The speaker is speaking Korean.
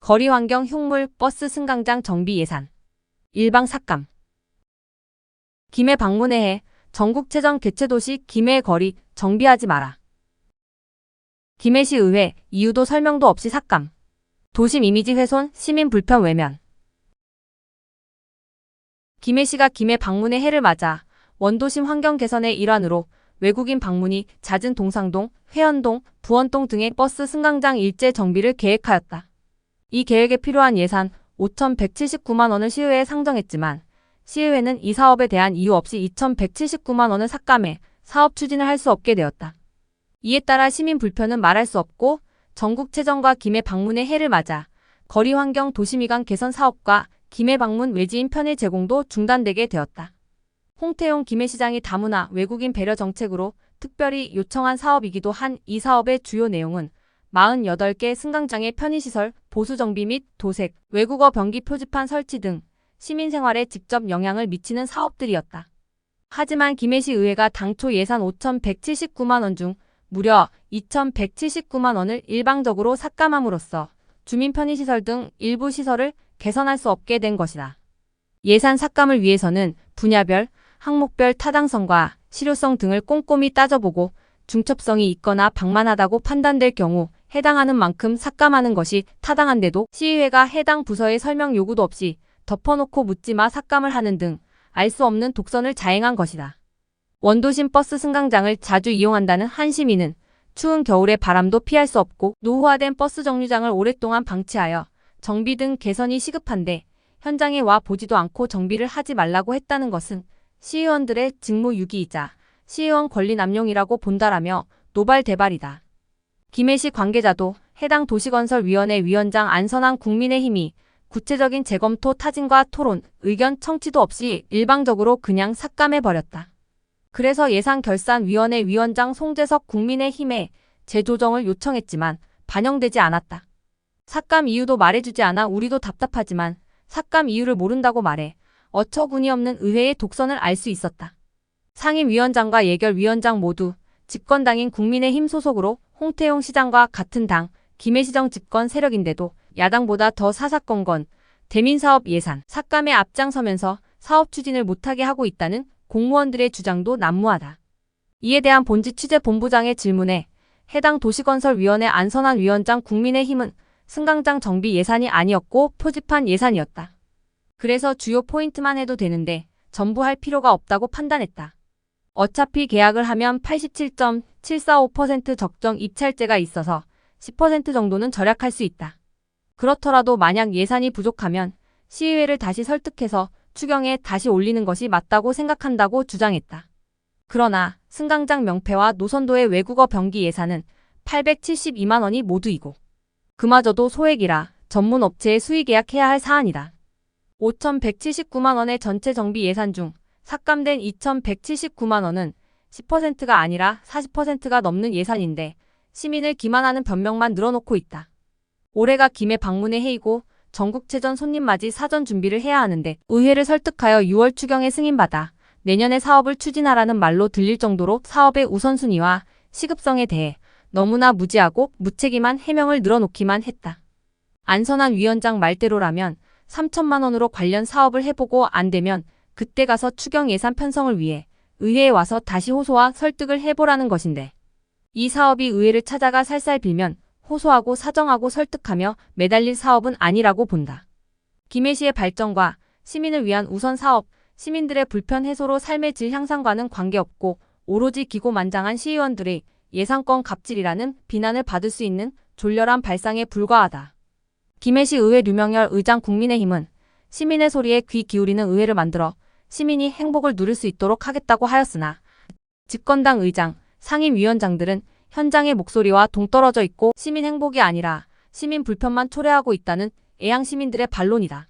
거리환경 흉물 버스 승강장 정비 예산. 일방 삭감. 김해 방문회 전국체전 개최도시 김해 거리 정비하지 마라. 김해시 의회 이유도 설명도 없이 삭감. 도심 이미지 훼손, 시민 불편 외면. 김해시가 김해 방문의 해를 맞아 원도심 환경 개선의 일환으로 외국인 방문이 잦은 동상동, 회원동, 부원동 등의 버스 승강장 일제 정비를 계획하였다. 이 계획에 필요한 예산 5,179만 원을 시의회에 상정했지만 시의회는 이 사업에 대한 이유 없이 2,179만 원을 삭감해 사업 추진을 할 수 없게 되었다. 이에 따라 시민 불편은 말할 수 없고 전국체전과 김해 방문의 해를 맞아 거리환경 도시미관 개선 사업과 김해 방문 외지인 편의 제공도 중단되게 되었다. 홍태용 김해시장이 다문화 외국인 배려 정책으로 특별히 요청한 사업이기도 한 이 사업의 주요 내용은 48개 승강장의 편의시설, 보수정비 및 도색, 외국어 변기 표지판 설치 등 시민생활에 직접 영향을 미치는 사업들이었다. 하지만 김해시 의회가 당초 예산 5,179만 원 중 무려 2,179만 원을 일방적으로 삭감함으로써 주민 편의시설 등 일부 시설을 개선할 수 없게 된 것이다. 예산 삭감을 위해서는 분야별, 항목별 타당성과 실효성 등을 꼼꼼히 따져보고 중첩성이 있거나 방만하다고 판단될 경우 해당하는 만큼 삭감하는 것이 타당한데도 시의회가 해당 부서의 설명 요구도 없이 덮어놓고 묻지마 삭감을 하는 등 알 수 없는 독선을 자행한 것이다. 원도심 버스 승강장을 자주 이용한다는 한 시민은 추운 겨울에 바람도 피할 수 없고 노후화된 버스 정류장을 오랫동안 방치하여 정비 등 개선이 시급한데 현장에 와 보지도 않고 정비를 하지 말라고 했다는 것은 시의원들의 직무유기이자 시의원 권리 남용이라고 본다라며 노발대발이다. 김해시 관계자도 해당 도시건설위원회 위원장 안선한 국민의힘이 구체적인 재검토 타진과 토론, 의견 청취도 없이 일방적으로 그냥 삭감해버렸다. 그래서 예산결산위원회 위원장 송재석 국민의힘에 재조정을 요청했지만 반영되지 않았다. 삭감 이유도 말해주지 않아 우리도 답답하지만 삭감 이유를 모른다고 말해 어처구니없는 의회의 독선을 알 수 있었다. 상임위원장과 예결위원장 모두 집권당인 국민의힘 소속으로 홍태용 시장과 같은 당, 김해시정 집권 세력인데도 야당보다 더 사사건건 대민사업 예산 삭감에 앞장서면서 사업 추진을 못하게 하고 있다는 공무원들의 주장도 난무하다. 이에 대한 본지 취재본부장의 질문에 해당 도시건설위원회 안선한 위원장 국민의힘은 승강장 정비 예산이 아니었고 표지판 예산이었다. 그래서 주요 포인트만 해도 되는데 전부 할 필요가 없다고 판단했다. 어차피 계약을 하면 87.745% 적정 입찰제가 있어서 10% 정도는 절약할 수 있다. 그렇더라도 만약 예산이 부족하면 시의회를 다시 설득해서 추경에 다시 올리는 것이 맞다고 생각한다고 주장했다. 그러나 승강장 명패와 노선도의 외국어 변기 예산은 872만 원이 모두이고 그마저도 소액이라 전문 업체에 수의계약해야 할 사안이다. 5,179만 원의 전체 정비 예산 중 삭감된 2,179만 원은 10%가 아니라 40%가 넘는 예산인데 시민을 기만하는 변명만 늘어놓고 있다. 올해가 김해 방문의 해이고 전국체전 손님 맞이 사전 준비를 해야 하는데 의회를 설득하여 6월 추경에 승인받아 내년에 사업을 추진하라는 말로 들릴 정도로 사업의 우선순위와 시급성에 대해 너무나 무지하고 무책임한 해명을 늘어놓기만 했다. 안선한 위원장 말대로라면 3천만 원으로 관련 사업을 해보고 안 되면 그때 가서 추경 예산 편성을 위해 의회에 와서 다시 호소와 설득을 해보라는 것인데 이 사업이 의회를 찾아가 살살 빌면 호소하고 사정하고 설득하며 매달릴 사업은 아니라고 본다. 김해시의 발전과 시민을 위한 우선 사업, 시민들의 불편 해소로 삶의 질 향상과는 관계없고 오로지 기고만장한 시의원들의 예산권 갑질이라는 비난을 받을 수 있는 졸렬한 발상에 불과하다. 김해시 의회 류명열 의장 국민의힘은 시민의 소리에 귀 기울이는 의회를 만들어 시민이 행복을 누릴 수 있도록 하겠다고 하였으나 집권당 의장, 상임위원장들은 현장의 목소리와 동떨어져 있고 시민 행복이 아니라 시민 불편만 초래하고 있다는 애양 시민들의 반론이다.